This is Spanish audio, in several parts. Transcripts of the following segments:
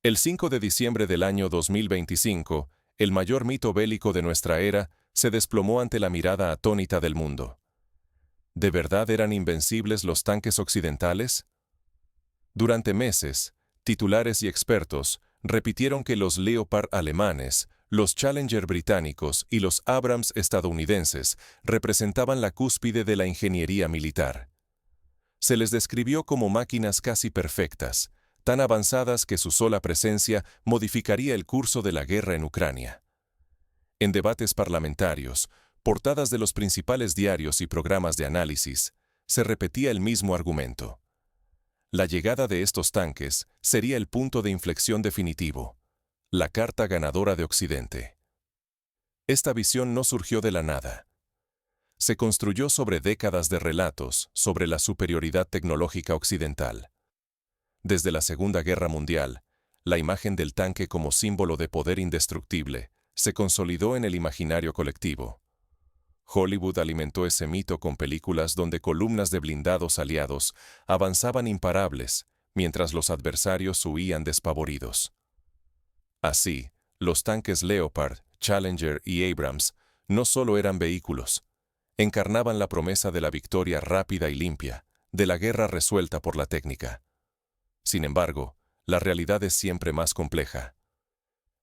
El 5 de diciembre del año 2025, el mayor mito bélico de nuestra era se desplomó ante la mirada atónita del mundo. ¿De verdad eran invencibles los tanques occidentales? Durante meses, titulares y expertos repitieron que los Leopard alemanes, los Challenger británicos y los Abrams estadounidenses representaban la cúspide de la ingeniería militar. Se les describió como máquinas casi perfectas, tan avanzadas que su sola presencia modificaría el curso de la guerra en Ucrania. En debates parlamentarios, portadas de los principales diarios y programas de análisis, se repetía el mismo argumento. La llegada de estos tanques sería el punto de inflexión definitivo, la carta ganadora de Occidente. Esta visión no surgió de la nada. Se construyó sobre décadas de relatos sobre la superioridad tecnológica occidental. Desde la Segunda Guerra Mundial, la imagen del tanque como símbolo de poder indestructible se consolidó en el imaginario colectivo. Hollywood alimentó ese mito con películas donde columnas de blindados aliados avanzaban imparables, mientras los adversarios huían despavoridos. Así, los tanques Leopard, Challenger y Abrams no solo eran vehículos, encarnaban la promesa de la victoria rápida y limpia, de la guerra resuelta por la técnica. Sin embargo, la realidad es siempre más compleja.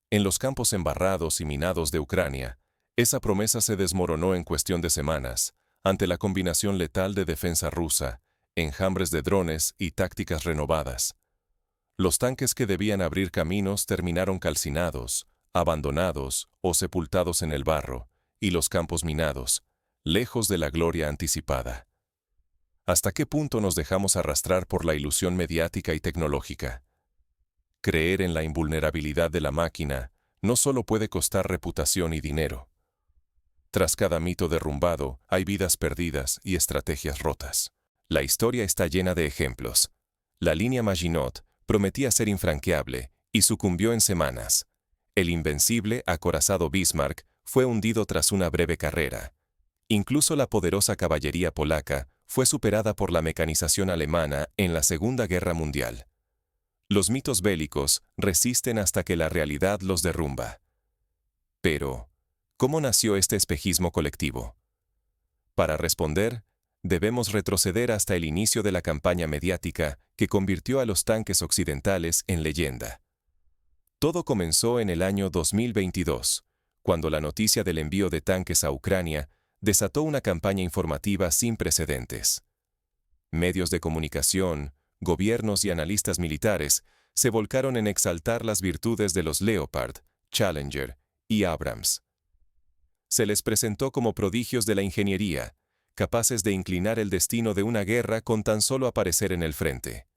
En los campos embarrados y minados de Ucrania, esa promesa se desmoronó en cuestión de semanas, ante la combinación letal de defensa rusa, enjambres de drones y tácticas renovadas. Los tanques que debían abrir caminos terminaron calcinados, abandonados o sepultados en el barro, y los campos minados, lejos de la gloria anticipada. ¿Hasta qué punto nos dejamos arrastrar por la ilusión mediática y tecnológica? Creer en la invulnerabilidad de la máquina no solo puede costar reputación y dinero. Tras cada mito derrumbado, hay vidas perdidas y estrategias rotas. La historia está llena de ejemplos. La línea Maginot prometía ser infranqueable y sucumbió en semanas. El invencible, acorazado Bismarck fue hundido tras una breve carrera. Incluso la poderosa caballería polaca fue superada por la mecanización alemana en la Segunda Guerra Mundial. Los mitos bélicos resisten hasta que la realidad los derrumba. Pero, ¿cómo nació este espejismo colectivo? Para responder, debemos retroceder hasta el inicio de la campaña mediática que convirtió a los tanques occidentales en leyenda. Todo comenzó en el año 2022, cuando la noticia del envío de tanques a Ucrania desató una campaña informativa sin precedentes. Medios de comunicación, gobiernos y analistas militares se volcaron en exaltar las virtudes de los Leopard, Challenger y Abrams. Se les presentó como prodigios de la ingeniería, capaces de inclinar el destino de una guerra con tan solo aparecer en el frente.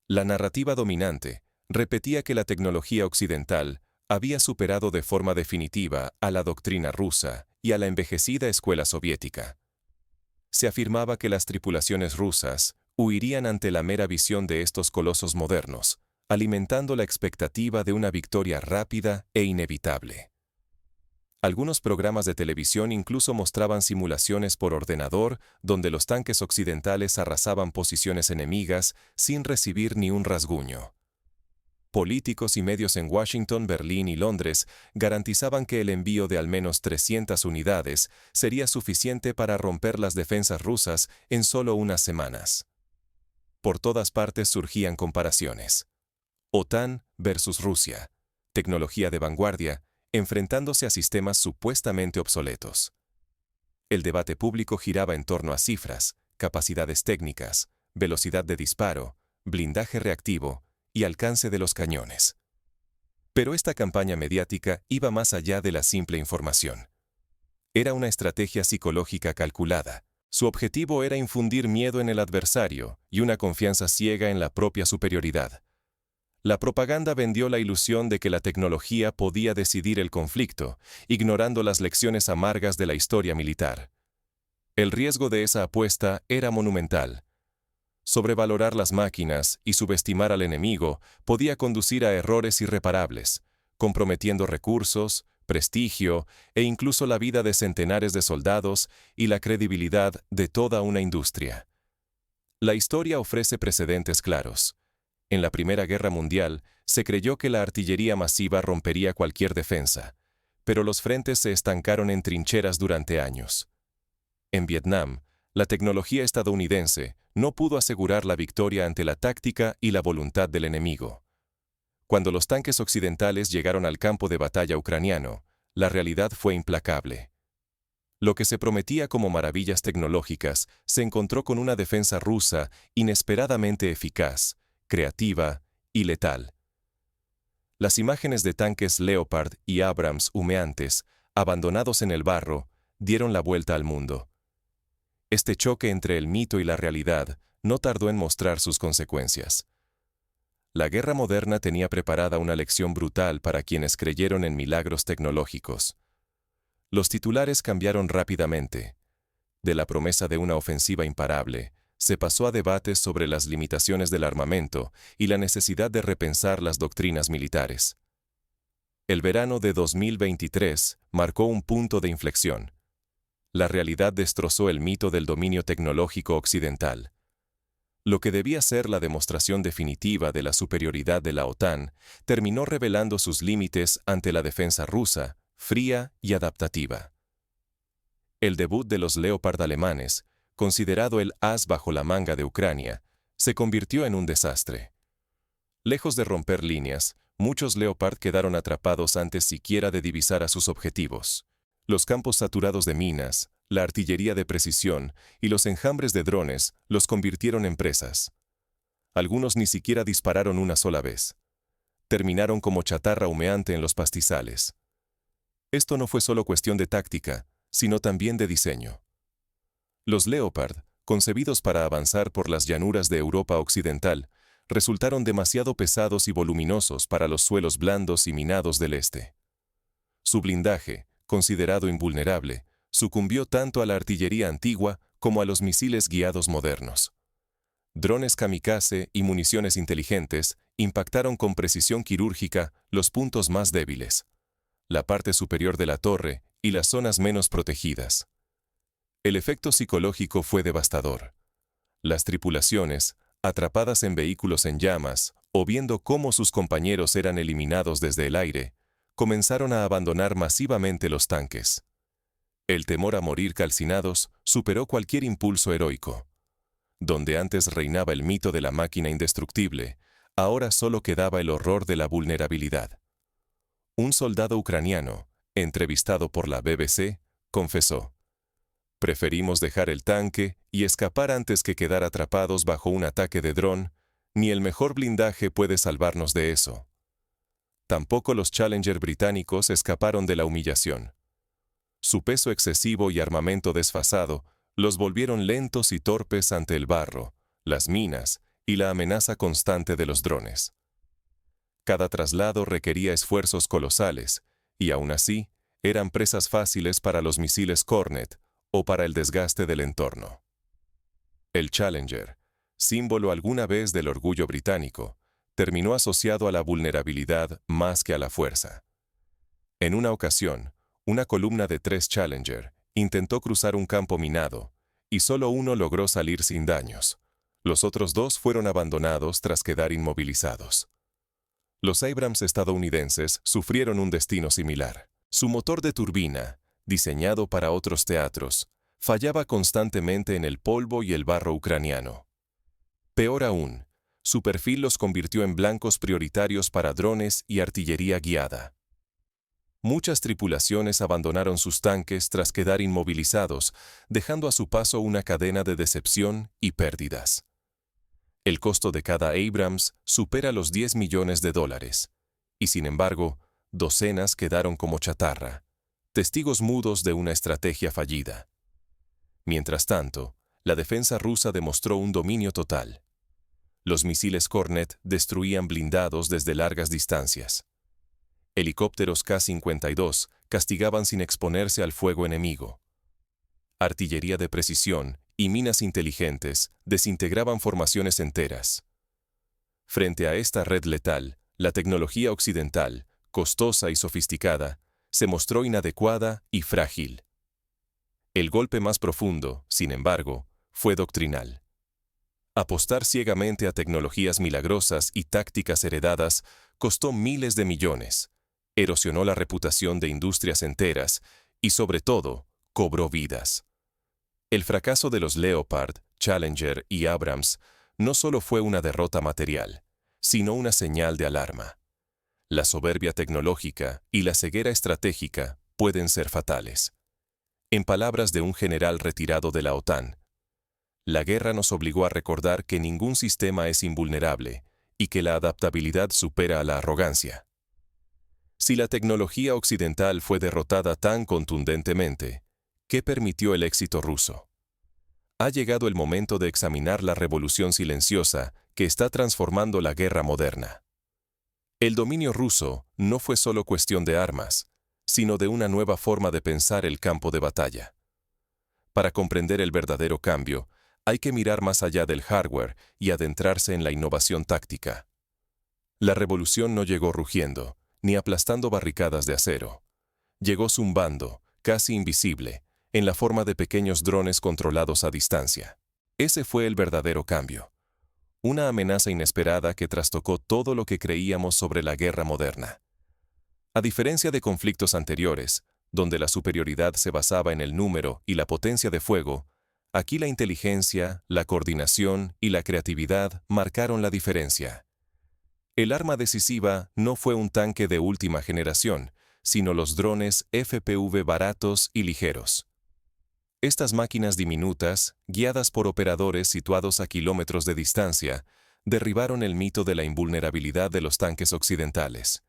La narrativa dominante repetía que la tecnología occidental había superado de forma definitiva a la doctrina rusa y a la envejecida escuela soviética. Se afirmaba que las tripulaciones rusas huirían ante la mera visión de estos colosos modernos, alimentando la expectativa de una victoria rápida e inevitable. Algunos programas de televisión incluso mostraban simulaciones por ordenador donde los tanques occidentales arrasaban posiciones enemigas sin recibir ni un rasguño. Políticos y medios en Washington, Berlín y Londres garantizaban que el envío de al menos 300 unidades sería suficiente para romper las defensas rusas en solo unas semanas. Por todas partes surgían comparaciones. OTAN versus Rusia, tecnología de vanguardia, enfrentándose a sistemas supuestamente obsoletos. El debate público giraba en torno a cifras, capacidades técnicas, velocidad de disparo, blindaje reactivo y alcance de los cañones. Pero esta campaña mediática iba más allá de la simple información. Era una estrategia psicológica calculada. Su objetivo era infundir miedo en el adversario y una confianza ciega en la propia superioridad. La propaganda vendió la ilusión de que la tecnología podía decidir el conflicto, ignorando las lecciones amargas de la historia militar. El riesgo de esa apuesta era monumental. Sobrevalorar las máquinas y subestimar al enemigo podía conducir a errores irreparables, comprometiendo recursos, prestigio e incluso la vida de centenares de soldados y la credibilidad de toda una industria. La historia ofrece precedentes claros. En la Primera Guerra Mundial se creyó que la artillería masiva rompería cualquier defensa, pero los frentes se estancaron en trincheras durante años. En Vietnam, la tecnología estadounidense no pudo asegurar la victoria ante la táctica y la voluntad del enemigo. Cuando los tanques occidentales llegaron al campo de batalla ucraniano, la realidad fue implacable. Lo que se prometía como maravillas tecnológicas se encontró con una defensa rusa inesperadamente eficaz, creativa y letal. Las imágenes de tanques Leopard y Abrams humeantes, abandonados en el barro, dieron la vuelta al mundo. Este choque entre el mito y la realidad no tardó en mostrar sus consecuencias. La guerra moderna tenía preparada una lección brutal para quienes creyeron en milagros tecnológicos. Los titulares cambiaron rápidamente. De la promesa de una ofensiva imparable, se pasó a debates sobre las limitaciones del armamento y la necesidad de repensar las doctrinas militares. El verano de 2023 marcó un punto de inflexión. La realidad destrozó el mito del dominio tecnológico occidental. Lo que debía ser la demostración definitiva de la superioridad de la OTAN terminó revelando sus límites ante la defensa rusa, fría y adaptativa. El debut de los Leopard alemanes, considerado el as bajo la manga de Ucrania, se convirtió en un desastre. Lejos de romper líneas, muchos Leopard quedaron atrapados antes siquiera de divisar a sus objetivos. Los campos saturados de minas, la artillería de precisión y los enjambres de drones los convirtieron en presas. Algunos ni siquiera dispararon una sola vez. Terminaron como chatarra humeante en los pastizales. Esto no fue solo cuestión de táctica, sino también de diseño. Los Leopard, concebidos para avanzar por las llanuras de Europa Occidental, resultaron demasiado pesados y voluminosos para los suelos blandos y minados del este. Su blindaje, considerado invulnerable, sucumbió tanto a la artillería antigua como a los misiles guiados modernos. Drones kamikaze y municiones inteligentes impactaron con precisión quirúrgica los puntos más débiles, la parte superior de la torre y las zonas menos protegidas. El efecto psicológico fue devastador. Las tripulaciones, atrapadas en vehículos en llamas o viendo cómo sus compañeros eran eliminados desde el aire, comenzaron a abandonar masivamente los tanques. El temor a morir calcinados superó cualquier impulso heroico. Donde antes reinaba el mito de la máquina indestructible, ahora solo quedaba el horror de la vulnerabilidad. Un soldado ucraniano, entrevistado por la BBC, confesó: «Preferimos dejar el tanque y escapar antes que quedar atrapados bajo un ataque de dron. Ni el mejor blindaje puede salvarnos de eso». Tampoco los Challenger británicos escaparon de la humillación. Su peso excesivo y armamento desfasado los volvieron lentos y torpes ante el barro, las minas y la amenaza constante de los drones. Cada traslado requería esfuerzos colosales, y aún así, eran presas fáciles para los misiles Kornet o para el desgaste del entorno. El Challenger, símbolo alguna vez del orgullo británico, terminó asociado a la vulnerabilidad más que a la fuerza. En una ocasión, una columna de 3 Challenger intentó cruzar un campo minado, y solo uno logró salir sin daños. Los otros 2 fueron abandonados tras quedar inmovilizados. Los Abrams estadounidenses sufrieron un destino similar. Su motor de turbina, diseñado para otros teatros, fallaba constantemente en el polvo y el barro ucraniano. Peor aún, su perfil los convirtió en blancos prioritarios para drones y artillería guiada. Muchas tripulaciones abandonaron sus tanques tras quedar inmovilizados, dejando a su paso una cadena de decepción y pérdidas. El costo de cada Abrams supera los $10 millones, y sin embargo, docenas quedaron como chatarra, testigos mudos de una estrategia fallida. Mientras tanto, la defensa rusa demostró un dominio total. Los misiles Kornet destruían blindados desde largas distancias. Helicópteros K-52 castigaban sin exponerse al fuego enemigo. Artillería de precisión y minas inteligentes desintegraban formaciones enteras. Frente a esta red letal, la tecnología occidental, costosa y sofisticada, se mostró inadecuada y frágil. El golpe más profundo, sin embargo, fue doctrinal. Apostar ciegamente a tecnologías milagrosas y tácticas heredadas costó miles de millones, erosionó la reputación de industrias enteras y, sobre todo, cobró vidas. El fracaso de los Leopard, Challenger y Abrams no solo fue una derrota material, sino una señal de alarma. La soberbia tecnológica y la ceguera estratégica pueden ser fatales. En palabras de un general retirado de la OTAN, la guerra nos obligó a recordar que ningún sistema es invulnerable y que la adaptabilidad supera a la arrogancia. Si la tecnología occidental fue derrotada tan contundentemente, ¿qué permitió el éxito ruso? Ha llegado el momento de examinar la revolución silenciosa que está transformando la guerra moderna. El dominio ruso no fue solo cuestión de armas, sino de una nueva forma de pensar el campo de batalla. Para comprender el verdadero cambio, hay que mirar más allá del hardware y adentrarse en la innovación táctica. La revolución no llegó rugiendo, ni aplastando barricadas de acero. Llegó zumbando, casi invisible, en la forma de pequeños drones controlados a distancia. Ese fue el verdadero cambio. Una amenaza inesperada que trastocó todo lo que creíamos sobre la guerra moderna. A diferencia de conflictos anteriores, donde la superioridad se basaba en el número y la potencia de fuego, aquí la inteligencia, la coordinación y la creatividad marcaron la diferencia. El arma decisiva no fue un tanque de última generación, sino los drones FPV baratos y ligeros. Estas máquinas diminutas, guiadas por operadores situados a kilómetros de distancia, derribaron el mito de la invulnerabilidad de los tanques occidentales.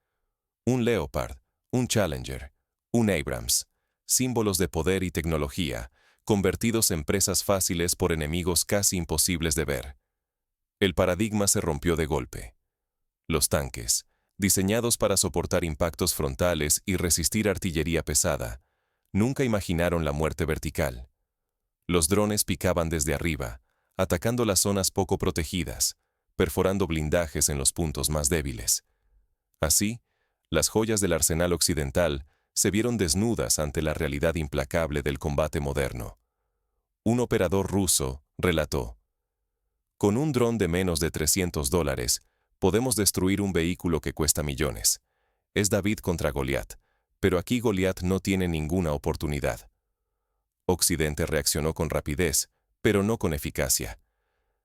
Un Leopard, un Challenger, un Abrams, símbolos de poder y tecnología, convertidos en presas fáciles por enemigos casi imposibles de ver. El paradigma se rompió de golpe. Los tanques, diseñados para soportar impactos frontales y resistir artillería pesada, nunca imaginaron la muerte vertical. Los drones picaban desde arriba, atacando las zonas poco protegidas, perforando blindajes en los puntos más débiles. Así, las joyas del arsenal occidental se vieron desnudas ante la realidad implacable del combate moderno. Un operador ruso relató: «Con un dron de menos de $300, podemos destruir un vehículo que cuesta millones. Es David contra Goliat, pero aquí Goliat no tiene ninguna oportunidad». Occidente reaccionó con rapidez, pero no con eficacia.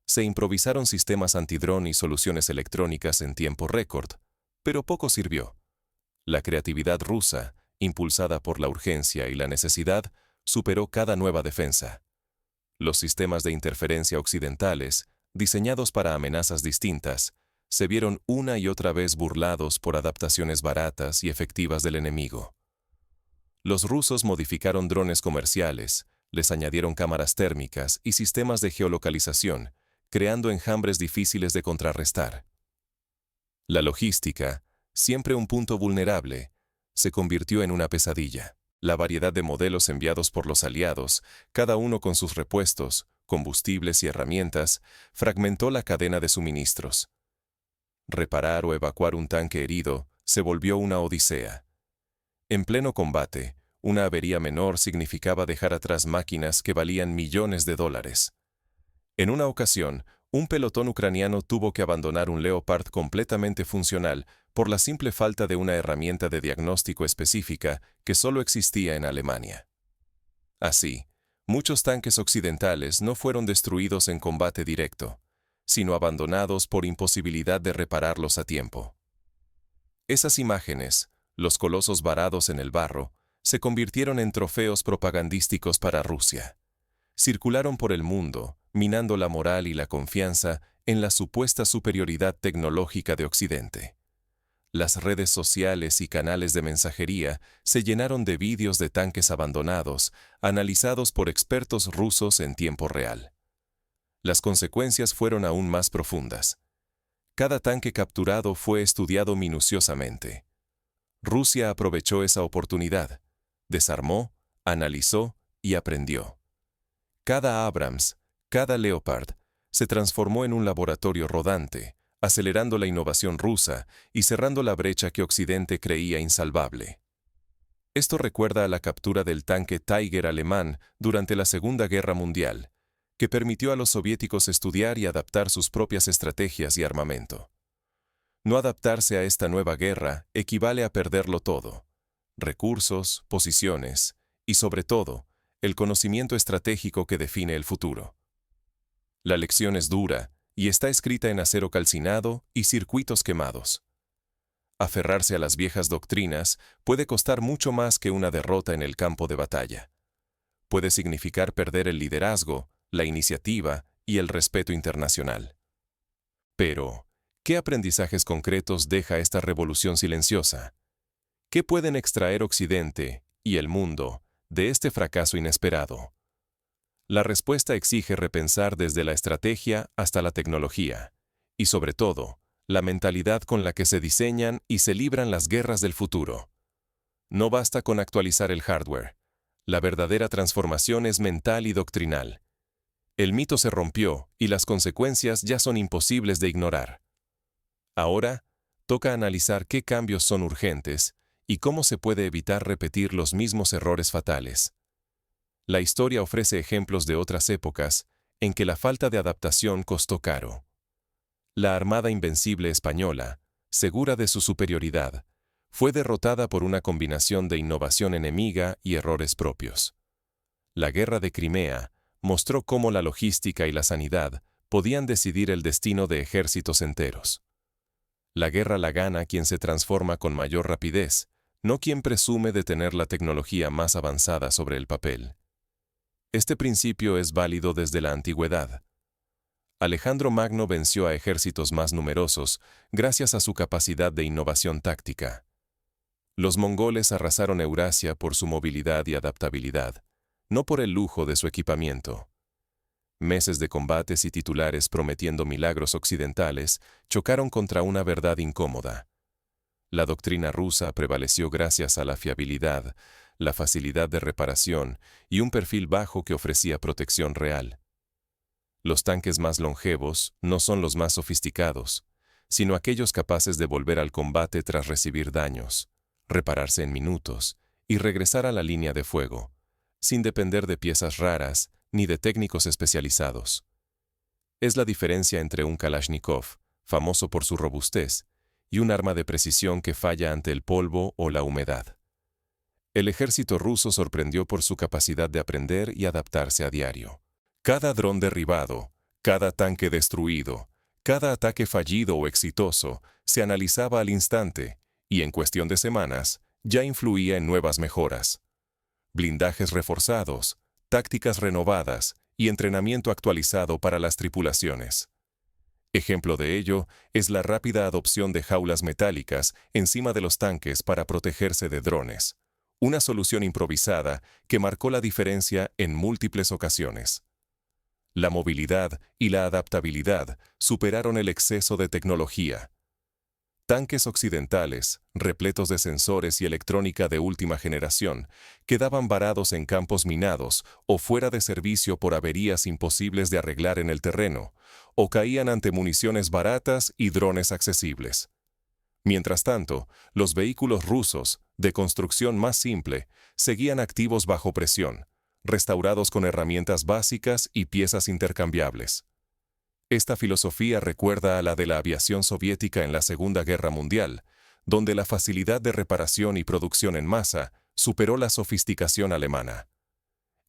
Se improvisaron sistemas antidrón y soluciones electrónicas en tiempo récord, pero poco sirvió. La creatividad rusa, impulsada por la urgencia y la necesidad, superó cada nueva defensa. Los sistemas de interferencia occidentales, diseñados para amenazas distintas, se vieron una y otra vez burlados por adaptaciones baratas y efectivas del enemigo. Los rusos modificaron drones comerciales, les añadieron cámaras térmicas y sistemas de geolocalización, creando enjambres difíciles de contrarrestar. La logística, siempre un punto vulnerable, se convirtió en una pesadilla. La variedad de modelos enviados por los aliados, cada uno con sus repuestos, combustibles y herramientas, fragmentó la cadena de suministros. Reparar o evacuar un tanque herido se volvió una odisea. En pleno combate, una avería menor significaba dejar atrás máquinas que valían millones de dólares. En una ocasión, un pelotón ucraniano tuvo que abandonar un Leopard completamente funcional por la simple falta de una herramienta de diagnóstico específica que solo existía en Alemania. Así, muchos tanques occidentales no fueron destruidos en combate directo, sino abandonados por imposibilidad de repararlos a tiempo. Esas imágenes, los colosos varados en el barro, se convirtieron en trofeos propagandísticos para Rusia. Circularon por el mundo, minando la moral y la confianza en la supuesta superioridad tecnológica de Occidente. Las redes sociales y canales de mensajería se llenaron de vídeos de tanques abandonados, analizados por expertos rusos en tiempo real. Las consecuencias fueron aún más profundas. Cada tanque capturado fue estudiado minuciosamente. Rusia aprovechó esa oportunidad, desarmó, analizó y aprendió. Cada Abrams, cada Leopard, se transformó en un laboratorio rodante, acelerando la innovación rusa y cerrando la brecha que Occidente creía insalvable. Esto recuerda a la captura del tanque Tiger alemán durante la Segunda Guerra Mundial, que permitió a los soviéticos estudiar y adaptar sus propias estrategias y armamento. No adaptarse a esta nueva guerra equivale a perderlo todo: recursos, posiciones y, sobre todo, el conocimiento estratégico que define el futuro. La lección es dura y está escrita en acero calcinado y circuitos quemados. Aferrarse a las viejas doctrinas puede costar mucho más que una derrota en el campo de batalla. Puede significar perder el liderazgo, la iniciativa y el respeto internacional. Pero, ¿qué aprendizajes concretos deja esta revolución silenciosa? ¿Qué pueden extraer Occidente y el mundo de este fracaso inesperado? La respuesta exige repensar desde la estrategia hasta la tecnología, y sobre todo, la mentalidad con la que se diseñan y se libran las guerras del futuro. No basta con actualizar el hardware. La verdadera transformación es mental y doctrinal. El mito se rompió y las consecuencias ya son imposibles de ignorar. Ahora, toca analizar qué cambios son urgentes y cómo se puede evitar repetir los mismos errores fatales. La historia ofrece ejemplos de otras épocas en que la falta de adaptación costó caro. La Armada Invencible española, segura de su superioridad, fue derrotada por una combinación de innovación enemiga y errores propios. La Guerra de Crimea mostró cómo la logística y la sanidad podían decidir el destino de ejércitos enteros. La guerra la gana quien se transforma con mayor rapidez, no quien presume de tener la tecnología más avanzada sobre el papel. Este principio es válido desde la antigüedad. Alejandro Magno venció a ejércitos más numerosos gracias a su capacidad de innovación táctica. Los mongoles arrasaron Eurasia por su movilidad y adaptabilidad, no por el lujo de su equipamiento. Meses de combates y titulares prometiendo milagros occidentales chocaron contra una verdad incómoda. La doctrina rusa prevaleció gracias a la fiabilidad, la facilidad de reparación y un perfil bajo que ofrecía protección real. Los tanques más longevos no son los más sofisticados, sino aquellos capaces de volver al combate tras recibir daños, repararse en minutos y regresar a la línea de fuego, sin depender de piezas raras ni de técnicos especializados. Es la diferencia entre un Kalashnikov, famoso por su robustez, y un arma de precisión que falla ante el polvo o la humedad. El ejército ruso sorprendió por su capacidad de aprender y adaptarse a diario. Cada dron derribado, cada tanque destruido, cada ataque fallido o exitoso se analizaba al instante y en cuestión de semanas ya influía en nuevas mejoras. Blindajes reforzados, tácticas renovadas y entrenamiento actualizado para las tripulaciones. Ejemplo de ello es la rápida adopción de jaulas metálicas encima de los tanques para protegerse de drones, una solución improvisada que marcó la diferencia en múltiples ocasiones. La movilidad y la adaptabilidad superaron el exceso de tecnología. Tanques occidentales, repletos de sensores y electrónica de última generación, quedaban varados en campos minados o fuera de servicio por averías imposibles de arreglar en el terreno, o caían ante municiones baratas y drones accesibles. Mientras tanto, los vehículos rusos, de construcción más simple, seguían activos bajo presión, restaurados con herramientas básicas y piezas intercambiables. Esta filosofía recuerda a la de la aviación soviética en la Segunda Guerra Mundial, donde la facilidad de reparación y producción en masa superó la sofisticación alemana.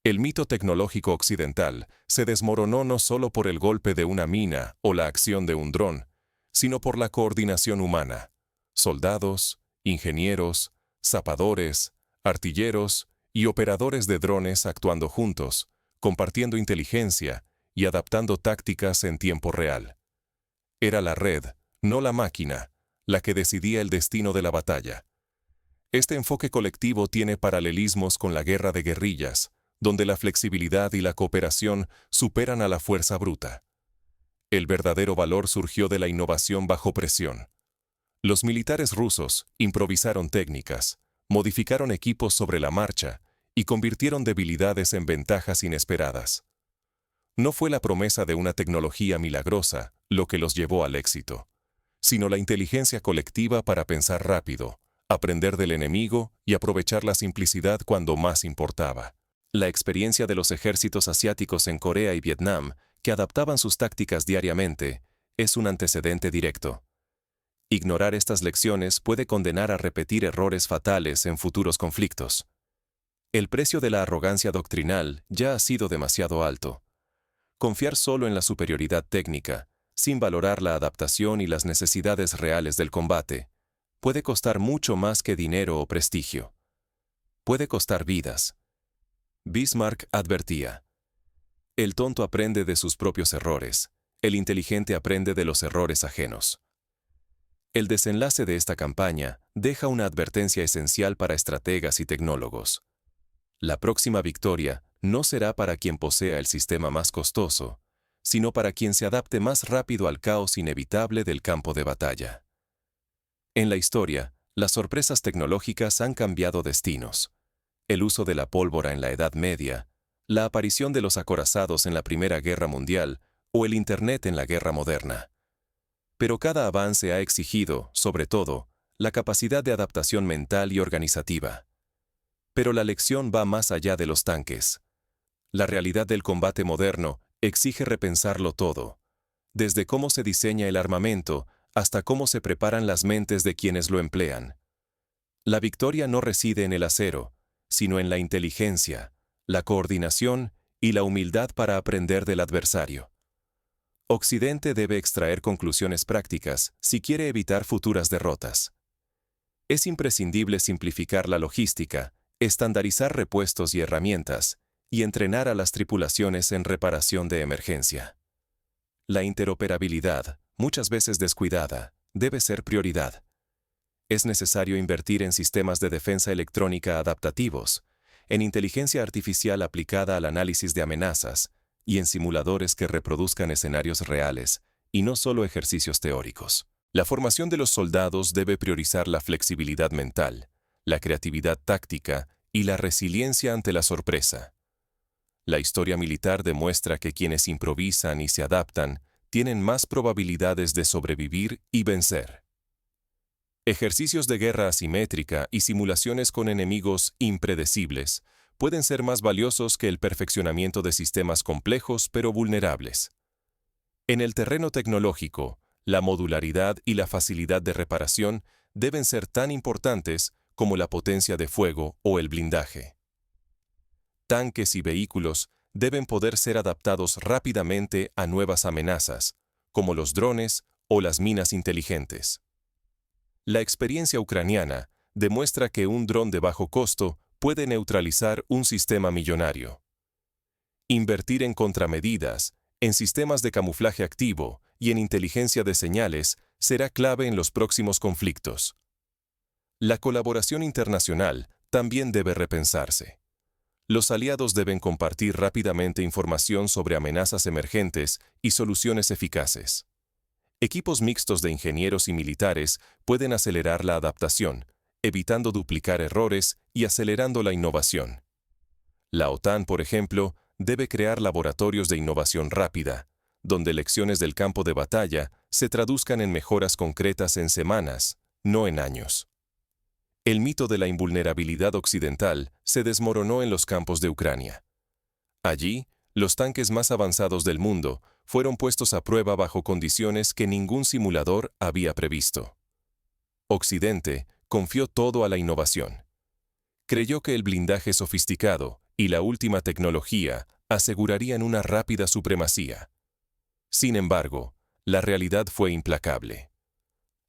El mito tecnológico occidental se desmoronó no solo por el golpe de una mina o la acción de un dron, sino por la coordinación humana. Soldados, ingenieros, zapadores, artilleros y operadores de drones actuando juntos, compartiendo inteligencia y adaptando tácticas en tiempo real. Era la red, no la máquina, la que decidía el destino de la batalla. Este enfoque colectivo tiene paralelismos con la guerra de guerrillas, donde la flexibilidad y la cooperación superan a la fuerza bruta. El verdadero valor surgió de la innovación bajo presión. Los militares rusos improvisaron técnicas, modificaron equipos sobre la marcha y convirtieron debilidades en ventajas inesperadas. No fue la promesa de una tecnología milagrosa lo que los llevó al éxito, sino la inteligencia colectiva para pensar rápido, aprender del enemigo y aprovechar la simplicidad cuando más importaba. La experiencia de los ejércitos asiáticos en Corea y Vietnam, que adaptaban sus tácticas diariamente, es un antecedente directo. Ignorar estas lecciones puede condenar a repetir errores fatales en futuros conflictos. El precio de la arrogancia doctrinal ya ha sido demasiado alto. Confiar solo en la superioridad técnica, sin valorar la adaptación y las necesidades reales del combate, puede costar mucho más que dinero o prestigio. Puede costar vidas. Bismarck advertía: el tonto aprende de sus propios errores, el inteligente aprende de los errores ajenos. El desenlace de esta campaña deja una advertencia esencial para estrategas y tecnólogos. La próxima victoria no será para quien posea el sistema más costoso, sino para quien se adapte más rápido al caos inevitable del campo de batalla. En la historia, las sorpresas tecnológicas han cambiado destinos. El uso de la pólvora en la Edad Media, la aparición de los acorazados en la Primera Guerra Mundial o el Internet en la Guerra Moderna. Pero cada avance ha exigido, sobre todo, la capacidad de adaptación mental y organizativa. Pero la lección va más allá de los tanques. La realidad del combate moderno exige repensarlo todo, desde cómo se diseña el armamento hasta cómo se preparan las mentes de quienes lo emplean. La victoria no reside en el acero, sino en la inteligencia, la coordinación y la humildad para aprender del adversario. Occidente debe extraer conclusiones prácticas si quiere evitar futuras derrotas. Es imprescindible simplificar la logística, estandarizar repuestos y herramientas, y entrenar a las tripulaciones en reparación de emergencia. La interoperabilidad, muchas veces descuidada, debe ser prioridad. Es necesario invertir en sistemas de defensa electrónica adaptativos, en inteligencia artificial aplicada al análisis de amenazas, y en simuladores que reproduzcan escenarios reales, y no solo ejercicios teóricos. La formación de los soldados debe priorizar la flexibilidad mental, la creatividad táctica y la resiliencia ante la sorpresa. La historia militar demuestra que quienes improvisan y se adaptan tienen más probabilidades de sobrevivir y vencer. Ejercicios de guerra asimétrica y simulaciones con enemigos impredecibles pueden ser más valiosos que el perfeccionamiento de sistemas complejos pero vulnerables. En el terreno tecnológico, la modularidad y la facilidad de reparación deben ser tan importantes como la potencia de fuego o el blindaje. Tanques y vehículos deben poder ser adaptados rápidamente a nuevas amenazas, como los drones o las minas inteligentes. La experiencia ucraniana demuestra que un dron de bajo costo puede neutralizar un sistema millonario. Invertir en contramedidas, en sistemas de camuflaje activo y en inteligencia de señales será clave en los próximos conflictos. La colaboración internacional también debe repensarse. Los aliados deben compartir rápidamente información sobre amenazas emergentes y soluciones eficaces. Equipos mixtos de ingenieros y militares pueden acelerar la adaptación, evitando duplicar errores y acelerando la innovación. La OTAN, por ejemplo, debe crear laboratorios de innovación rápida, donde lecciones del campo de batalla se traduzcan en mejoras concretas en semanas, no en años. El mito de la invulnerabilidad occidental se desmoronó en los campos de Ucrania. Allí, los tanques más avanzados del mundo fueron puestos a prueba bajo condiciones que ningún simulador había previsto. Occidente confió todo a la innovación. Creyó que el blindaje sofisticado y la última tecnología asegurarían una rápida supremacía. Sin embargo, la realidad fue implacable.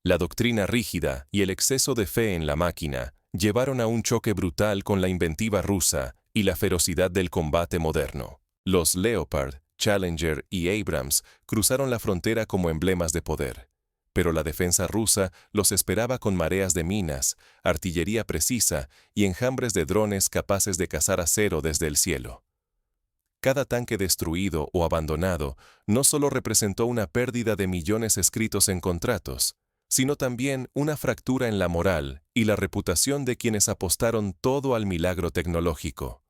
La doctrina rígida y el exceso de fe en la máquina llevaron a un choque brutal con la inventiva rusa y la ferocidad del combate moderno. Los Leopard, Challenger y Abrams cruzaron la frontera como emblemas de poder, pero la defensa rusa los esperaba con mareas de minas, artillería precisa y enjambres de drones capaces de cazar acero desde el cielo. Cada tanque destruido o abandonado no solo representó una pérdida de millones escritos en contratos, sino también una fractura en la moral y la reputación de quienes apostaron todo al milagro tecnológico.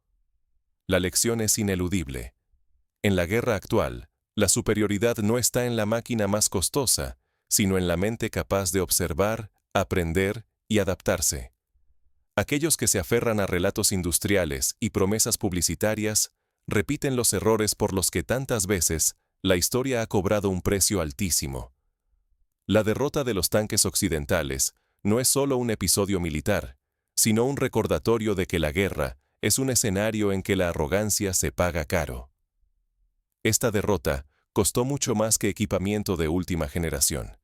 La lección es ineludible. En la guerra actual, la superioridad no está en la máquina más costosa, sino en la mente capaz de observar, aprender y adaptarse. Aquellos que se aferran a relatos industriales y promesas publicitarias repiten los errores por los que tantas veces la historia ha cobrado un precio altísimo. La derrota de los tanques occidentales no es solo un episodio militar, sino un recordatorio de que la guerra es un escenario en que la arrogancia se paga caro. Esta derrota costó mucho más que equipamiento de última generación.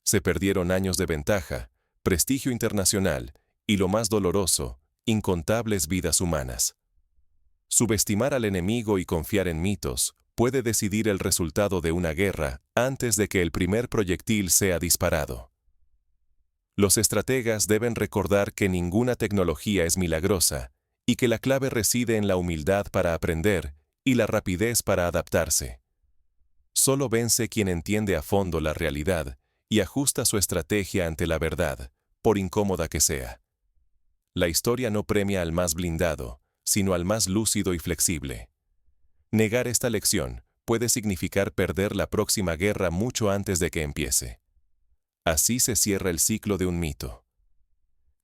Se perdieron años de ventaja, prestigio internacional y, lo más doloroso, incontables vidas humanas. Subestimar al enemigo y confiar en mitos puede decidir el resultado de una guerra antes de que el primer proyectil sea disparado. Los estrategas deben recordar que ninguna tecnología es milagrosa y que la clave reside en la humildad para aprender y la rapidez para adaptarse. Solo vence quien entiende a fondo la realidad y ajusta su estrategia ante la verdad, por incómoda que sea. La historia no premia al más blindado, sino al más lúcido y flexible. Negar esta lección puede significar perder la próxima guerra mucho antes de que empiece. Así se cierra el ciclo de un mito.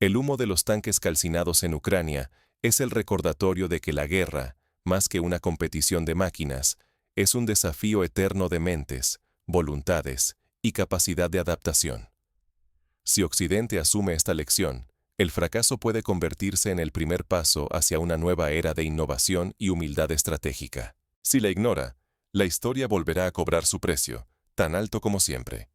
El humo de los tanques calcinados en Ucrania es el recordatorio de que la guerra, más que una competición de máquinas, es un desafío eterno de mentes, voluntades y capacidad de adaptación. Si Occidente asume esta lección, el fracaso puede convertirse en el primer paso hacia una nueva era de innovación y humildad estratégica. Si la ignora, la historia volverá a cobrar su precio, tan alto como siempre.